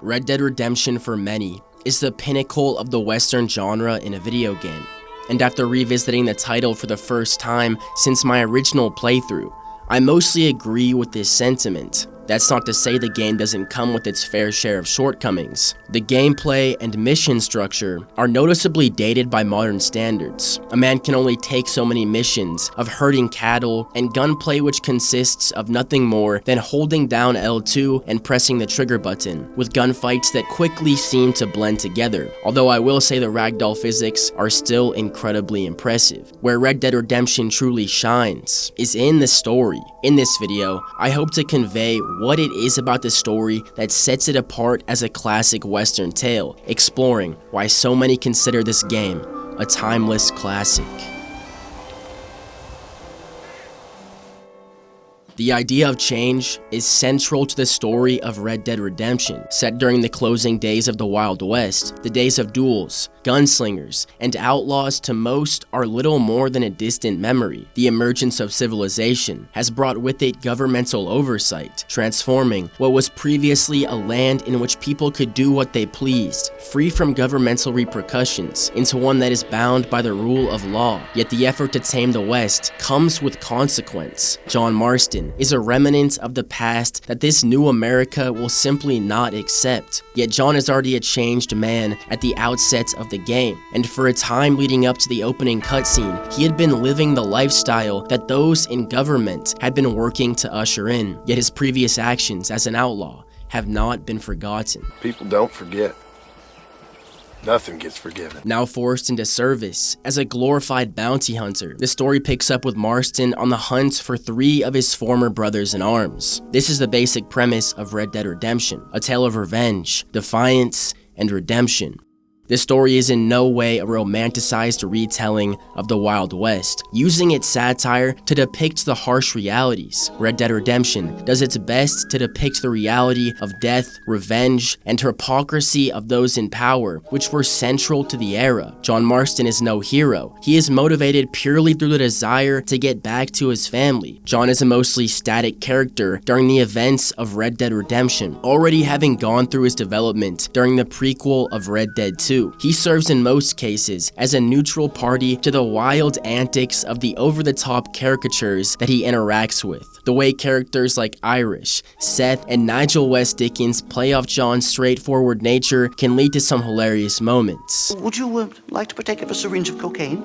Red Dead Redemption for many is the pinnacle of the Western genre in a video game, and after revisiting the title for the first time since my original playthrough, I mostly agree with this sentiment. That's not to say the game doesn't come with its fair share of shortcomings. The gameplay and mission structure are noticeably dated by modern standards. A man can only take so many missions of herding cattle and gunplay, which consists of nothing more than holding down L2 and pressing the trigger button, with gunfights that quickly seem to blend together. Although I will say the ragdoll physics are still incredibly impressive. Where Red Dead Redemption truly shines is in the story. In this video, I hope to convey what it is about the story that sets it apart as a classic Western tale, exploring why so many consider this game a timeless classic. The idea of change is central to the story of Red Dead Redemption, set during the closing days of the Wild West. The days of duels, gunslingers, and outlaws to most are little more than a distant memory. The emergence of civilization has brought with it governmental oversight, transforming what was previously a land in which people could do what they pleased, free from governmental repercussions, into one that is bound by the rule of law. Yet the effort to tame the West comes with consequence. John Marston is a remnant of the past that this new America will simply not accept. Yet John is already a changed man at the outset of the game, and for a time leading up to the opening cutscene, he had been living the lifestyle that those in government had been working to usher in. Yet his previous actions as an outlaw have not been forgotten. People don't forget. Nothing gets forgiven. Now forced into service as a glorified bounty hunter, the story picks up with Marston on the hunt for 3 of his former brothers in arms. This is the basic premise of Red Dead Redemption, a tale of revenge, defiance, and redemption. This story is in no way a romanticized retelling of the Wild West, using its satire to depict the harsh realities. Red Dead Redemption does its best to depict the reality of death, revenge, and hypocrisy of those in power, which were central to the era. John Marston is no hero. He is motivated purely through the desire to get back to his family. John is a mostly static character during the events of Red Dead Redemption, already having gone through his development during the prequel of Red Dead 2. He serves in most cases as a neutral party to the wild antics of the over-the-top caricatures that he interacts with. The way characters like Irish, Seth, and Nigel West Dickens play off John's straightforward nature can lead to some hilarious moments. Would you like to partake of a syringe of cocaine?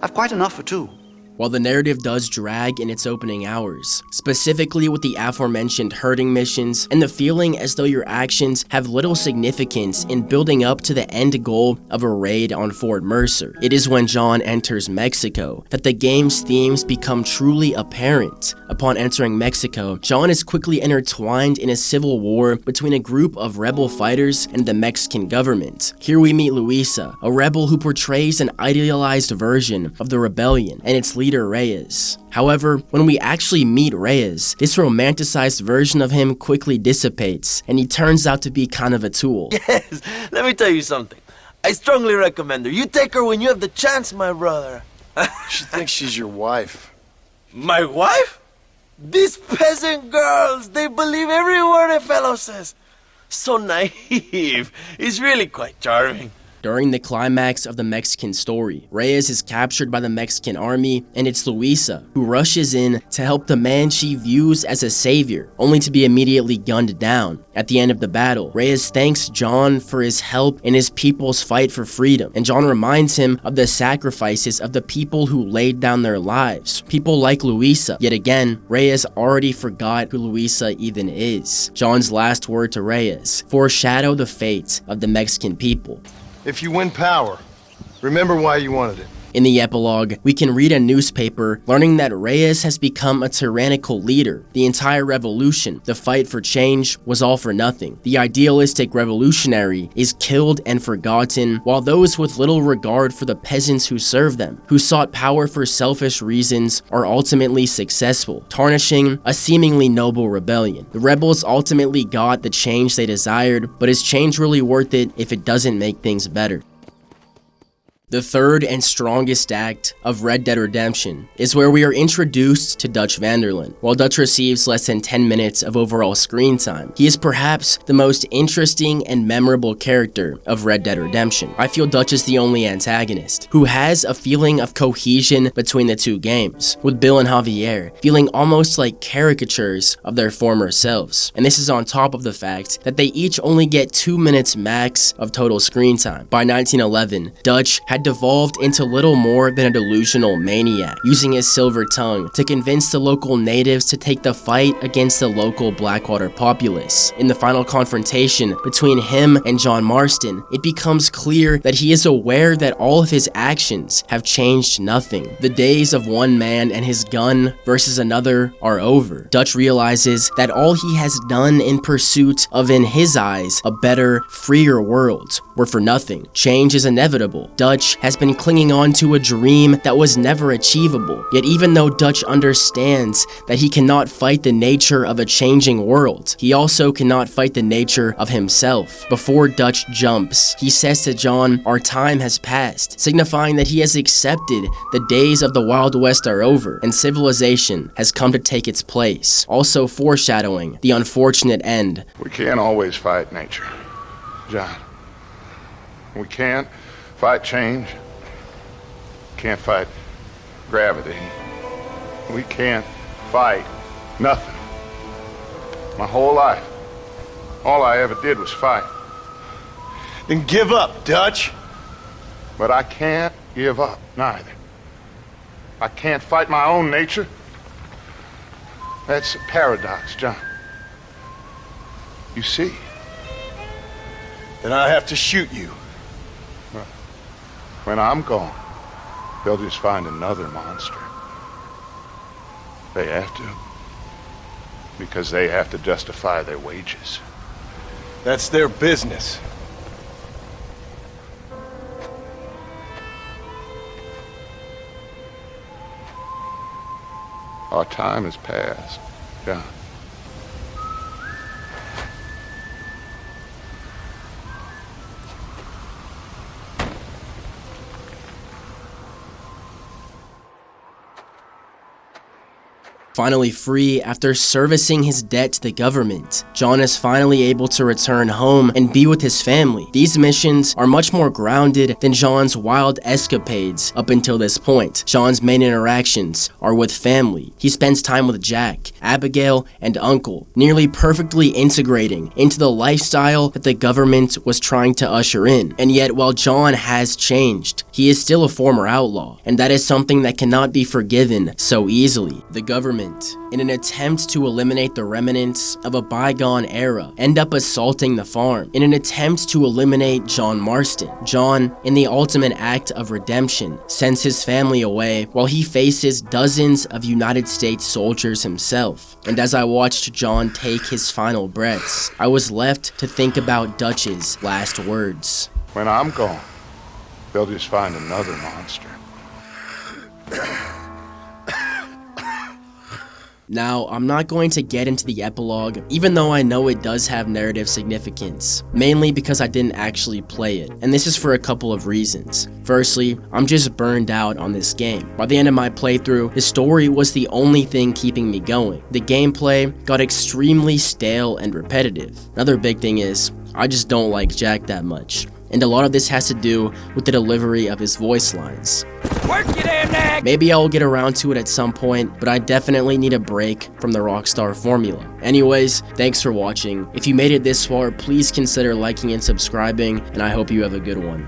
I've quite enough for 2. While the narrative does drag in its opening hours, specifically with the aforementioned herding missions and the feeling as though your actions have little significance in building up to the end goal of a raid on Fort Mercer, it is when John enters Mexico that the game's themes become truly apparent. Upon entering Mexico, John is quickly intertwined in a civil war between a group of rebel fighters and the Mexican government. Here we meet Luisa, a rebel who portrays an idealized version of the rebellion and its leader Reyes. However, when we actually meet Reyes, this romanticized version of him quickly dissipates, and he turns out to be kind of a tool. Yes, let me tell you something. I strongly recommend her. You take her when you have the chance, my brother. She thinks she's your wife. My wife? These peasant girls, they believe every word a fellow says. So naive. It's really quite charming. During the climax of the Mexican story, Reyes is captured by the Mexican army, and it's Luisa who rushes in to help the man she views as a savior, only to be immediately gunned down. At the end of the battle, Reyes thanks John for his help in his people's fight for freedom, and John reminds him of the sacrifices of the people who laid down their lives, people like Luisa. Yet again, Reyes already forgot who Luisa even is. John's last word to Reyes foreshadow the fate of the Mexican people. If you win power, remember why you wanted it. In the epilogue, we can read a newspaper learning that Reyes has become a tyrannical leader. The entire revolution, the fight for change, was all for nothing. The idealistic revolutionary is killed and forgotten, while those with little regard for the peasants who serve them, who sought power for selfish reasons, are ultimately successful, tarnishing a seemingly noble rebellion. The rebels ultimately got the change they desired, but is change really worth it if it doesn't make things better? The third and strongest act of Red Dead Redemption is where we are introduced to Dutch van der Linde. While Dutch receives less than 10 minutes of overall screen time, he is perhaps the most interesting and memorable character of Red Dead Redemption. I feel Dutch is the only antagonist who has a feeling of cohesion between the two games, with Bill and Javier feeling almost like caricatures of their former selves. And this is on top of the fact that they each only get 2 minutes max of total screen time. By 1911, Dutch had devolved into little more than a delusional maniac, using his silver tongue to convince the local natives to take the fight against the local Blackwater populace. In the final confrontation between him and John Marston, it becomes clear that he is aware that all of his actions have changed nothing. The days of one man and his gun versus another are over. Dutch realizes that all he has done in pursuit of, in his eyes, a better, freer world were for nothing. Change is inevitable. Dutch has been clinging on to a dream that was never achievable. Yet even though Dutch understands that he cannot fight the nature of a changing world, he also cannot fight the nature of himself. Before Dutch jumps, he says to John, "Our time has passed," signifying that he has accepted the days of the Wild West are over and civilization has come to take its place, also foreshadowing the unfortunate end. We can't always fight nature, John. We can't fight change. Can't fight gravity. We can't fight nothing. My whole life, all I ever did was fight. Then give up, Dutch. But I can't give up, neither. I can't fight my own nature. That's a paradox, John. You see? Then I have to shoot you. When I'm gone, they'll just find another monster. They have to. Because they have to justify their wages. That's their business. Our time has passed, John. Finally free after servicing his debt to the government, John is finally able to return home and be with his family. These missions are much more grounded than John's wild escapades up until this point. John's main interactions are with family. He spends time with Jack, Abigail, and Uncle, nearly perfectly integrating into the lifestyle that the government was trying to usher in. And yet, while John has changed, he is still a former outlaw, and that is something that cannot be forgiven so easily. The government, in an attempt to eliminate the remnants of a bygone era, end up assaulting the farm in an attempt to eliminate John Marston. John, in the ultimate act of redemption, sends his family away while he faces dozens of United States soldiers himself. And as I watched John take his final breaths, I was left to think about Dutch's last words. When I'm gone, they'll just find another monster. Now, I'm not going to get into the epilogue, even though I know it does have narrative significance, mainly because I didn't actually play it, and this is for a couple of reasons. Firstly, I'm just burned out on this game. By the end of my playthrough, the story was the only thing keeping me going. The gameplay got extremely stale and repetitive. Another big thing is, I just don't like Jack that much, and a lot of this has to do with the delivery of his voice lines. Work your damn neck! Maybe I'll get around to it at some point, but I definitely need a break from the Rockstar formula. Anyways, thanks for watching. If you made it this far, please consider liking and subscribing, and I hope you have a good one.